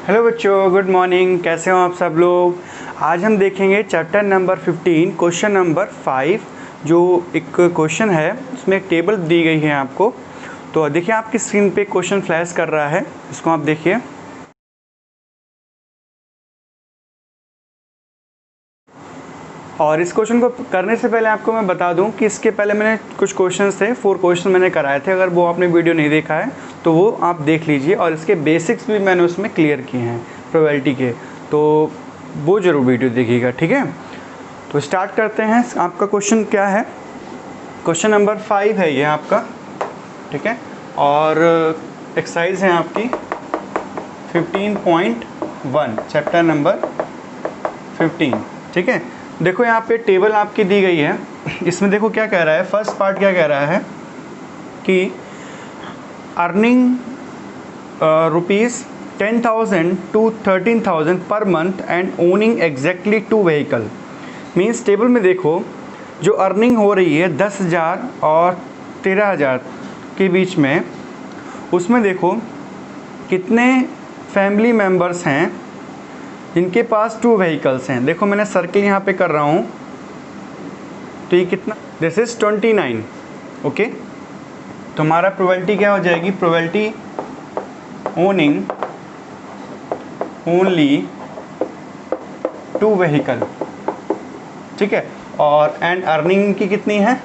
Hello बच्चों, good morning. कैसे हो आप सब लोग। आज हम देखेंगे चैप्टर नंबर 15 क्वेश्चन नंबर 5। जो एक क्वेश्चन है उसमें एक टेबल दी गई है आपको। तो देखिए आपकी स्क्रीन पे क्वेश्चन फ्लैश कर रहा है, इसको आप देखिए। और इस क्वेश्चन को करने से पहले आपको मैं बता दूं कि इसके पहले मैंने कुछ क्वेश्चंस थे, 4 क्वेश्चन मैंने कराए थे। अगर वो आपने वीडियो नहीं देखा है तो वो आप देख लीजिए, और इसके बेसिक्स भी मैंने उसमें क्लियर किए हैं प्रोबेबिलिटी के, तो वो ज़रूर वीडियो देखिएगा, ठीक है। तो स्टार्ट करते हैं। आपका क्वेश्चन क्या है? क्वेश्चन नंबर 5 है ये आपका, ठीक है। और एक्सरसाइज है आपकी 15.1 चैप्टर नंबर 15, ठीक है। देखो यहाँ पे टेबल आपकी दी गई है। इसमें देखो क्या कह रहा है, फर्स्ट पार्ट क्या कह रहा है कि earning rupees 10,000 to 13,000 per month and owning exactly 2 vehicle. Means table में देखो जो अर्निंग हो रही है 10,000 और 13,000 के बीच में, उसमें देखो कितने फैमिली मेम्बर्स हैं जिनके पास 2 व्हीकल्स हैं। देखो मैंने सर्किल यहाँ पे कर रहा हूँ, तो ये कितना, दिस इज 29, ओके। तो हमारा प्रोबेबिलिटी क्या हो जाएगी, प्रोबेबिलिटी ओनिंग ओनली 2 व्हीकल, ठीक है। और एंड अर्निंग इनकी कितनी है,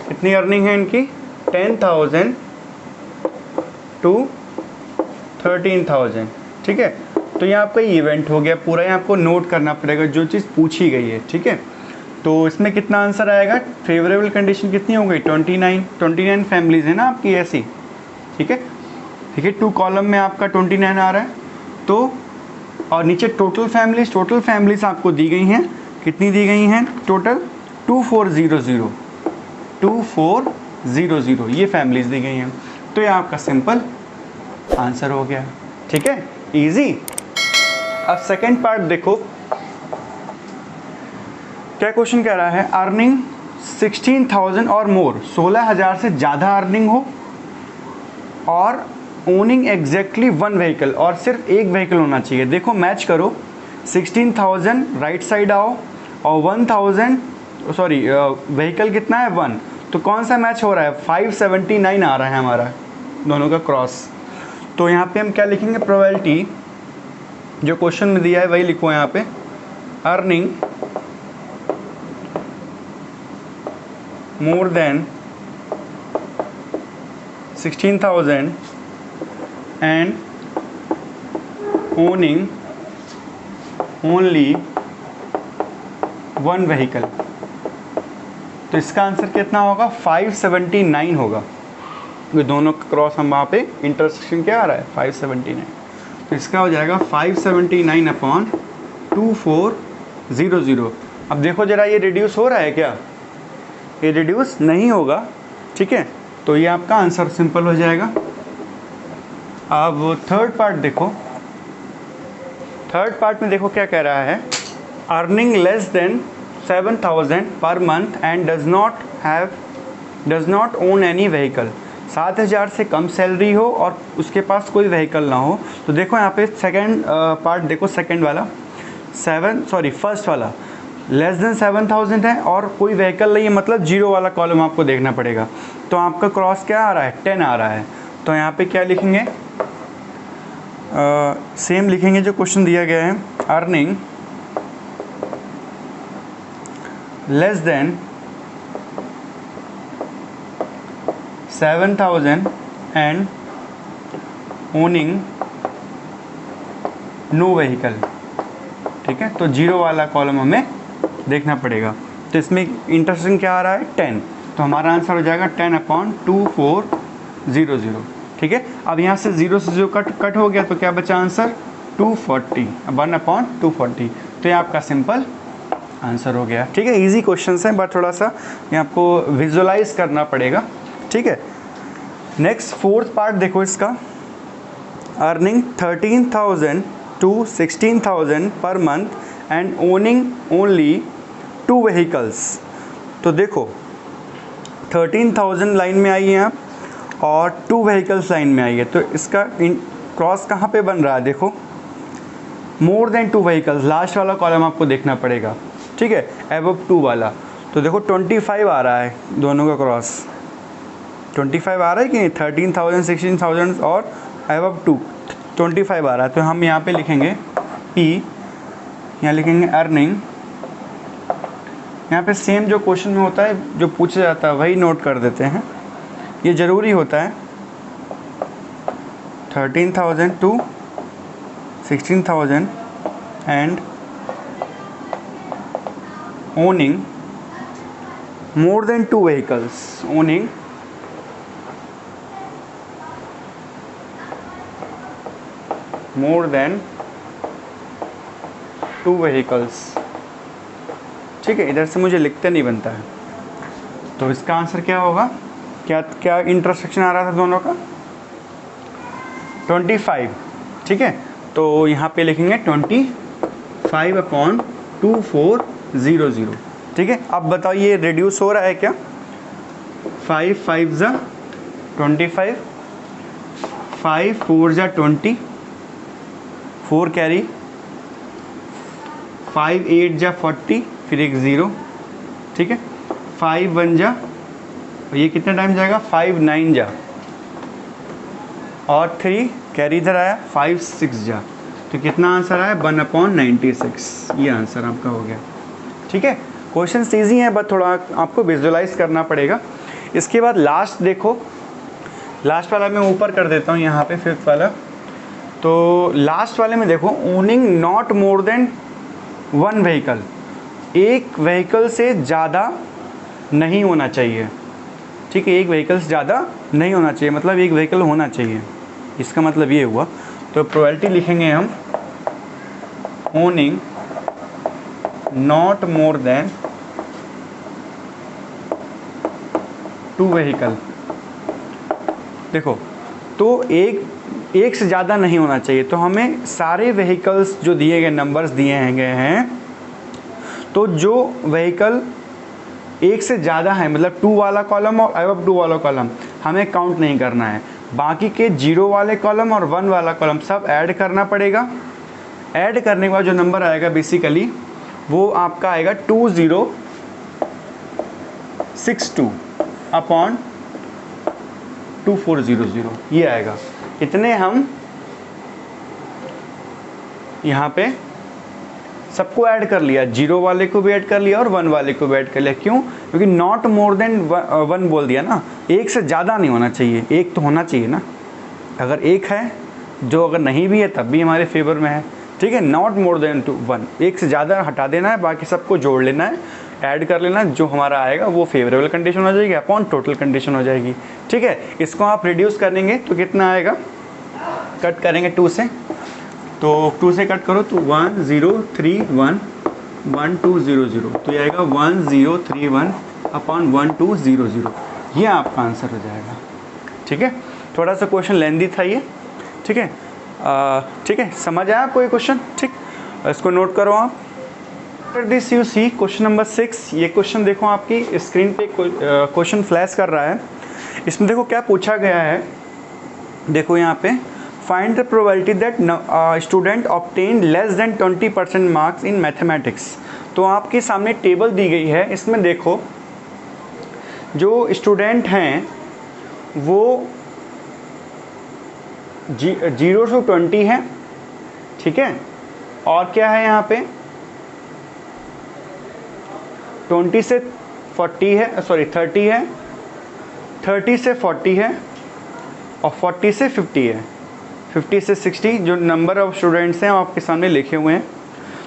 कितनी अर्निंग है इनकी, 10,000 to 13,000, ठीक है। तो ये आपका इवेंट हो गया पूरा, ये आपको नोट करना पड़ेगा जो चीज़ पूछी गई है, ठीक है। तो इसमें कितना आंसर आएगा, फेवरेबल कंडीशन कितनी हो गई, 29 फैमिलीज है ना आपकी ऐसी, ठीक है। ठीक है, 2 कॉलम में आपका 29 आ रहा है। तो और नीचे टोटल फैमिलीज आपको दी गई हैं, कितनी दी गई हैं टोटल, 2400 ये फैमिलीज दी गई हैं। तो ये आपका सिंपल आंसर हो गया, ठीक है, इजी। अब सेकेंड पार्ट देखो क्या क्वेश्चन कह रहा है, अर्निंग 16,000 और मोर, 16,000 से ज़्यादा अर्निंग हो और ओनिंग एग्जैक्टली 1 व्हीकल, और सिर्फ एक व्हीकल होना चाहिए। देखो मैच करो, 16,000 राइट साइड आओ और 1,000 सॉरी व्हीकल कितना है 1, तो कौन सा मैच हो रहा है, 579 आ रहा है हमारा दोनों का क्रॉस। तो यहाँ पे हम क्या लिखेंगे, प्रोबेबिलिटी जो क्वेश्चन में दिया है वही लिखो यहाँ पे, earning more than 16,000 and owning only 1 vehicle. तो इसका आंसर कितना होगा, 579 होगा। ये दोनों का क्रॉस हम वहाँ पे इंटरसेक्शन क्या आ रहा है, 579। तो इसका हो जाएगा 579/2400। अब देखो जरा ये रिड्यूस हो रहा है क्या, ये रिड्यूस नहीं होगा, ठीक है। तो ये आपका आंसर सिंपल हो जाएगा। अब थर्ड पार्ट देखो, थर्ड पार्ट में देखो क्या कह रहा है, earning less than 7,000 per month and does not own any vehicle. 7,000 से कम सैलरी हो और उसके पास कोई व्हीकल ना हो। तो देखो यहाँ पे सेकंड पार्ट देखो, सेकंड वाला फर्स्ट वाला लेस देन 7,000 है और कोई व्हीकल नहीं है, मतलब जीरो वाला कॉलम आपको देखना पड़ेगा। तो आपका क्रॉस क्या आ रहा है, 10 आ रहा है। तो यहाँ पे क्या लिखेंगे, सेम लिखेंगे जो क्वेश्चन दिया गया है, earning less than 7,000 and owning no vehicle, ठीक है। तो जीरो वाला कॉलम हमें देखना पड़ेगा। तो इसमें इंटरसेक्शन क्या आ रहा है, 10। तो हमारा आंसर हो जाएगा 10/2400, ठीक है। अब यहाँ से 0 से 0 कट हो गया, तो क्या बचा आंसर, 240, 1/240। तो ये आपका सिंपल आंसर हो गया, ठीक है। इजी क्वेश्चन है, बट थोड़ा सा ये आपको विजुअलाइज करना पड़ेगा, ठीक है। नेक्स्ट फोर्थ पार्ट देखो इसका, earning 13,000 to 16,000 per month and owning only 2 vehicles. तो देखो 13,000 लाइन में आई है आप और 2 व्हीकल्स लाइन में आई है, तो इसका क्रॉस कहाँ पे बन रहा है, देखो मोर देन 2 व्हीकल्स, लास्ट वाला कॉलम आपको देखना पड़ेगा, ठीक है, अबव 2 वाला। तो देखो 25 आ रहा है दोनों का क्रॉस, 25 आ रहा है कि नहीं, 13,000 16,000 और अबव 2 25 आ रहा है। तो हम यहाँ पे लिखेंगे P, यहाँ लिखेंगे अर्निंग। यहाँ पे सेम जो क्वेश्चन में होता है, जो पूछा जाता है वही नोट कर देते हैं, ये ज़रूरी होता है। 13,000 to 16,000 and owning more than 2 vehicles, owning more than 2 vehicles, ठीक है। इधर से मुझे लिखते नहीं बनता है, तो इसका आंसर क्या होगा, क्या क्या इंटरसेक्शन आ रहा था दोनों का, 25, ठीक है। तो यहाँ पे लिखेंगे 25/2400, ठीक है। अब बताओ ये रिड्यूस हो रहा है क्या, 5 5 जा 25, 5 4 जा 20, 4 कैरी, 5 8 जा 40, फिर एक 0, ठीक है, 5 1 जा, ये कितना टाइम जाएगा, 5 9 जा, और 3 कैरी इधर आया, 5 6 जा। तो कितना आंसर आया, 1/96, ये आंसर आपका हो गया, ठीक है। क्वेश्चन ईजी है, बट थोड़ा आपको विजुअलाइज करना पड़ेगा। इसके बाद लास्ट देखो, लास्ट वाला मैं ऊपर कर देता हूँ यहाँ पे, 5th वाला। तो लास्ट वाले में देखो, owning not more than 1 vehicle, एक व्हीकल से ज़्यादा नहीं होना चाहिए, ठीक है, एक व्हीकल से ज़्यादा नहीं होना चाहिए, मतलब एक व्हीकल होना चाहिए, इसका मतलब ये हुआ। तो प्रोबेबिलिटी लिखेंगे हम, owning not more than 2 vehicle. देखो तो एक से ज़्यादा नहीं होना चाहिए, तो हमें सारे व्हीकल्स जो दिए गए नंबर्स दिए गए हैं, तो जो व्हीकल एक से ज़्यादा है, मतलब 2 वाला कॉलम और अबव 2 वाला कॉलम हमें काउंट नहीं करना है, बाकी के 0 वाले कॉलम और 1 वाला कॉलम सब ऐड करना पड़ेगा। ऐड करने के बाद जो नंबर आएगा बेसिकली वो आपका आएगा 2062/2400, ये आएगा। इतने हम यहाँ पे सबको ऐड कर लिया, 0 वाले को भी ऐड कर लिया और 1 वाले को भी ऐड कर लिया। क्यों? क्योंकि नॉट मोर देन 1 बोल दिया ना, एक से ज़्यादा नहीं होना चाहिए, एक तो होना चाहिए ना। अगर एक है, जो अगर नहीं भी है तब भी हमारे फेवर में है, ठीक है। नॉट मोर देन 1, एक से ज़्यादा हटा देना है, बाकी सबको जोड़ लेना है, ऐड कर लेना, जो हमारा आएगा वो फेवरेबल कंडीशन हो जाएगी अपॉन टोटल कंडीशन हो जाएगी, ठीक है। इसको आप रिड्यूस करेंगे तो कितना आएगा, कट करेंगे 2 से, तो 2 से कट करो तो 1031/1200, तो ये आएगा 1031/1200, ये आपका आंसर हो जाएगा, ठीक है। थोड़ा सा क्वेश्चन लेंदी था ये, ठीक है। ठीक है, समझ आया आपको ये क्वेश्चन, ठीक। इसको नोट करो आप। After this you see question number 6। ये क्वेश्चन देखो आपकी स्क्रीन पे क्वेश्चन फ्लैश कर रहा है। इसमें देखो क्या पूछा गया है, देखो यहाँ पे find the probability that student obtain less than 20% marks in mathematics. तो आपके सामने टेबल दी गई है, इसमें देखो जो स्टूडेंट हैं वो 0 से 20 है, ठीक है, और क्या है यहाँ पे 20 से 40 है, सॉरी 30 है, 30 से 40 है, और 40 से 50 है, 50 से 60 जो नंबर ऑफ स्टूडेंट्स हैं आपके सामने लिखे हुए हैं।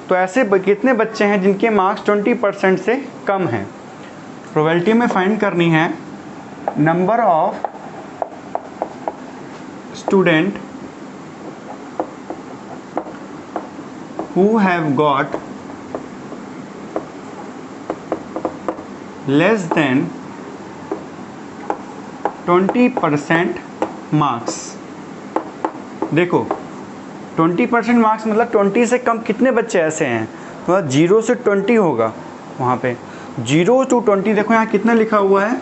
तो ऐसे कितने बच्चे हैं जिनके मार्क्स 20% से कम हैं। प्रोबेबिलिटी में फाइंड करनी है number of student who have got less than 20% marks. देखो 20% मार्क्स मतलब 20 से कम कितने बच्चे ऐसे हैं, तो 0 से 20 होगा, वहाँ पे 0 to 20 देखो यहाँ कितना लिखा हुआ है,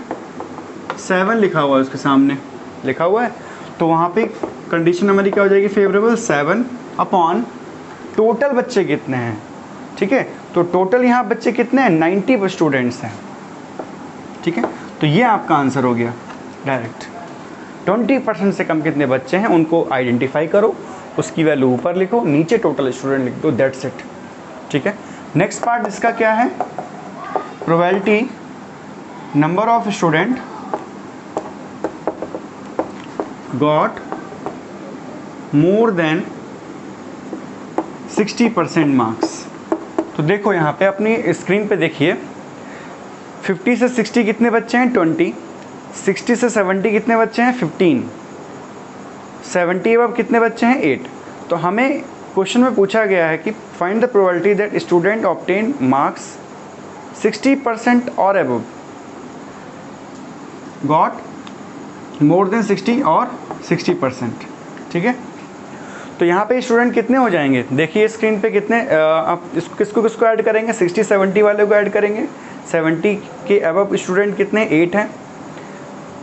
7 लिखा हुआ है, उसके सामने लिखा हुआ है, तो वहाँ पे कंडीशन हमारी क्या हो जाएगी फेवरेबल, 7 अपॉन टोटल बच्चे कितने हैं, ठीक है। तो टोटल यहाँ बच्चे कितने हैं, 90 स्टूडेंट्स हैं, ठीक है। तो ये आपका आंसर हो गया डायरेक्ट। 20% से कम कितने बच्चे हैं उनको आइडेंटिफाई करो, उसकी वैल्यू ऊपर लिखो, नीचे टोटल स्टूडेंट लिख दो, दैट्स इट, ठीक है। नेक्स्ट पार्ट इसका क्या है, probability number of student got more than 60% marks. तो देखो यहाँ पे अपनी स्क्रीन पे देखिए, 50 से 60 कितने बच्चे हैं, 20, 60 से 70 कितने बच्चे हैं, 15, 70 अब कितने बच्चे हैं, 8। तो हमें क्वेश्चन में पूछा गया है कि find the probability that student obtain marks 60% और अबव गॉट मोर देन 60 और 60%, ठीक है। तो यहाँ पे स्टूडेंट कितने हो जाएंगे, देखिए स्क्रीन पे कितने, आप इसको किसको किसको ऐड करेंगे, 60 70 वाले को ऐड करेंगे, 70 के अबव स्टूडेंट कितने, 8 हैं,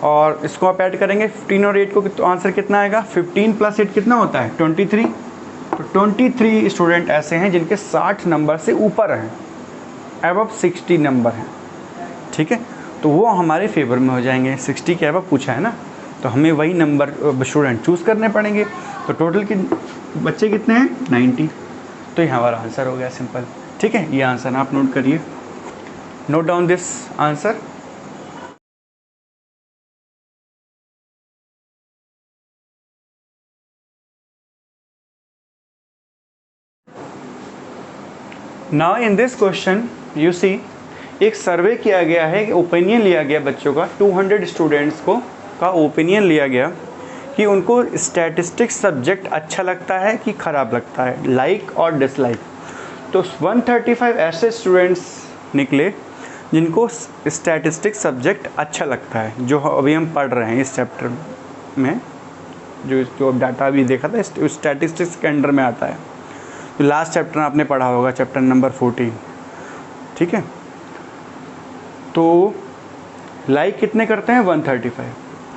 और इसको आप ऐड करेंगे 15 और 8 को, तो आंसर कितना आएगा, 15 + 8 कितना होता है, 23। तो 23 स्टूडेंट ऐसे हैं जिनके 60 नंबर से ऊपर हैं, अबव 60 नंबर हैं, ठीक है। तो वो हमारे फेवर में हो जाएंगे, 60 के अबव पूछा है ना, तो हमें वही नंबर स्टूडेंट चूज़ करने पड़ेंगे। तो टोटल के बच्चे कितने हैं, 90। तो ये हमारा आंसर हो गया सिंपल, ठीक है। ये आंसर आप नोट करिए, note down this answer. Now in this question you see, एक सर्वे किया गया है, ओपिनियन लिया गया बच्चों का, 200 स्टूडेंट्स को का ओपिनियन लिया गया कि उनको स्टैटिस्टिक्स सब्जेक्ट अच्छा लगता है कि ख़राब लगता है, लाइक और डिसलाइक। तो 135 ऐसे स्टूडेंट्स निकले जिनको स्टैटिस्टिक्स सब्जेक्ट अच्छा लगता है, जो अभी हम पढ़ रहे हैं इस चैप्टर में, जो डाटा अभी देखा था स्टैटिस्टिक्स के अंडर में आता है। तो लास्ट चैप्टर आपने पढ़ा होगा, चैप्टर नंबर 14, ठीक है। तो लाइक कितने करते हैं, 135,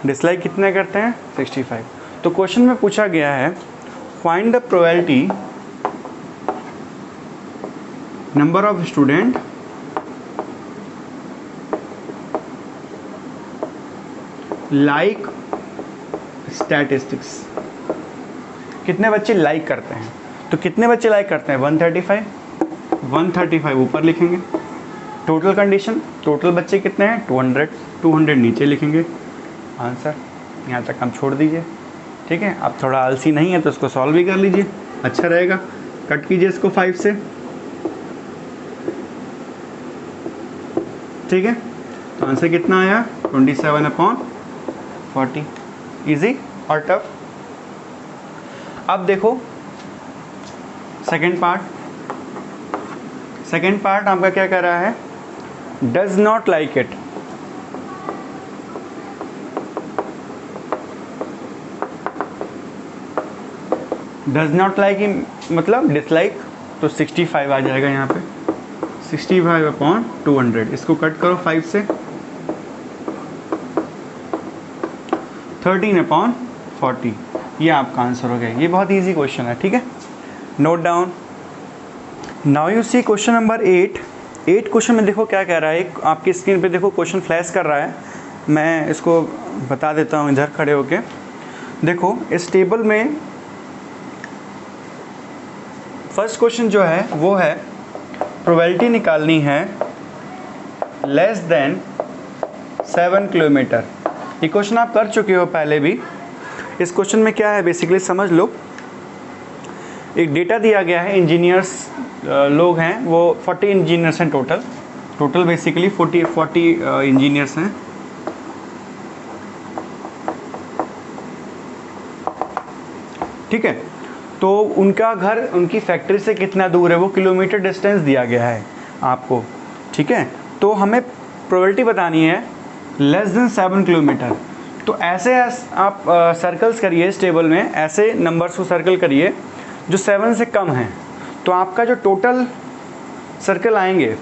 डिसलाइक कितने करते हैं, 65। तो क्वेश्चन में पूछा गया है find the probability number of student like statistics, कितने बच्चे लाइक करते हैं। तो कितने बच्चे लाइक करते हैं, 135 ऊपर लिखेंगे, टोटल कंडीशन, टोटल बच्चे कितने हैं, 200 नीचे लिखेंगे, आंसर यहाँ तक हम छोड़ दीजिए, ठीक है। आप थोड़ा आलसी नहीं है तो इसको सॉल्व भी कर लीजिए, अच्छा रहेगा। कट कीजिए इसको 5 से, ठीक है। तो आंसर कितना आया, 27/40। इजी और टफ। अब देखो सेकेंड पार्ट आपका क्या कर रहा है, does not like it. Does not like मतलब डिसलाइक, तो 65 आ जाएगा यहाँ पे, 65/200। इसको कट करो 5 से, 13/40। ये आपका आंसर हो गया। ये बहुत इजी क्वेश्चन है, ठीक है, note down. Now you see question number 8 question में देखो क्या कह रहा है, आपकी स्क्रीन पे देखो क्वेश्चन फ्लैश कर रहा है, मैं इसको बता देता हूँ इधर खड़े होके। देखो इस टेबल में फर्स्ट क्वेश्चन जो है वो है प्रोबेबिलिटी निकालनी है लेस देन 7 किलोमीटर। ये क्वेश्चन आप कर चुके हो पहले भी। इस क्वेश्चन में क्या है बेसिकली समझ लो, एक डेटा दिया गया है, इंजीनियर्स लोग हैं वो 40 इंजीनियर्स हैं टोटल बेसिकली 40 इंजीनियर्स हैं। ठीक है, तो उनका घर उनकी फैक्ट्री से कितना दूर है वो किलोमीटर डिस्टेंस दिया गया है आपको। ठीक है, तो हमें प्रोबेबिलिटी बतानी है लेस देन 7 किलोमीटर। तो ऐसे आप सर्कल्स करिए इस टेबल में, ऐसे नंबर्स को सर्कल करिए जो 7 से कम हैं। तो आपका जो टोटल सर्कल आएंगे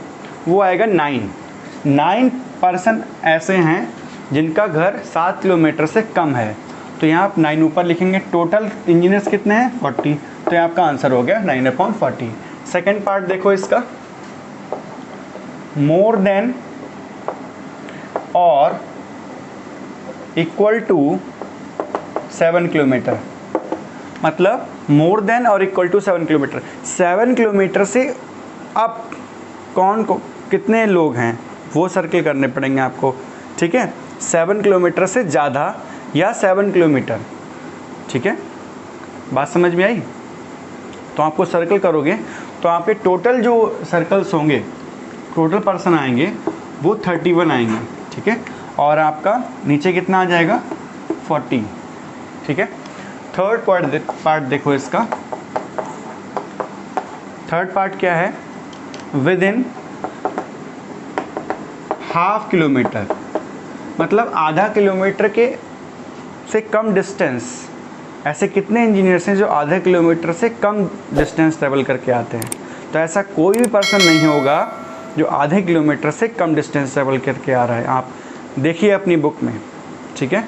वो आएगा 9 पर्सन ऐसे हैं जिनका घर 7 किलोमीटर से कम है। तो यहाँ आप 9 ऊपर लिखेंगे। टोटल इंजीनियर्स कितने हैं 40, तो यहाँ आपका आंसर हो गया 9/40। सेकेंड पार्ट देखो इसका, मोर देन और इक्वल टू 7 किलोमीटर, मतलब मोर देन और इक्वल टू 7 किलोमीटर। 7 किलोमीटर से आप कौन को कितने लोग हैं वो सर्किल करने पड़ेंगे आपको, ठीक है। 7 किलोमीटर से ज़्यादा या 7 किलोमीटर, ठीक है, बात समझ में आई। तो आपको सर्कल करोगे तो आप पे टोटल जो सर्कल्स होंगे, टोटल पर्सन आएंगे वो 31 आएंगे, ठीक है, और आपका नीचे कितना आ जाएगा 40, ठीक है। थर्ड पार्ट देखो इसका, थर्ड पार्ट क्या है, विद इन हाफ किलोमीटर, मतलब आधा किलोमीटर के से कम डिस्टेंस। ऐसे कितने इंजीनियर्स हैं जो आधे किलोमीटर से कम डिस्टेंस ट्रेवल करके आते हैं, तो ऐसा कोई भी पर्सन नहीं होगा जो आधे किलोमीटर से कम डिस्टेंस ट्रेवल करके आ रहा है। आप देखिए अपनी बुक में, ठीक है,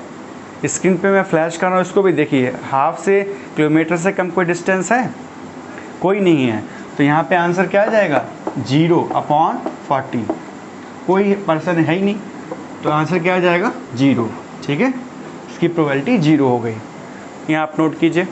स्क्रीन पे मैं फ्लैश कर रहा हूँ, इसको भी देखिए, हाफ से किलोमीटर से कम कोई डिस्टेंस है, कोई नहीं है। तो यहाँ पे आंसर क्या आ जाएगा 0/40, कोई पर्सन है ही नहीं, तो आंसर क्या आ जाएगा 0, ठीक है, इसकी प्रोबेबिलिटी 0 हो गई। यहाँ आप नोट कीजिए।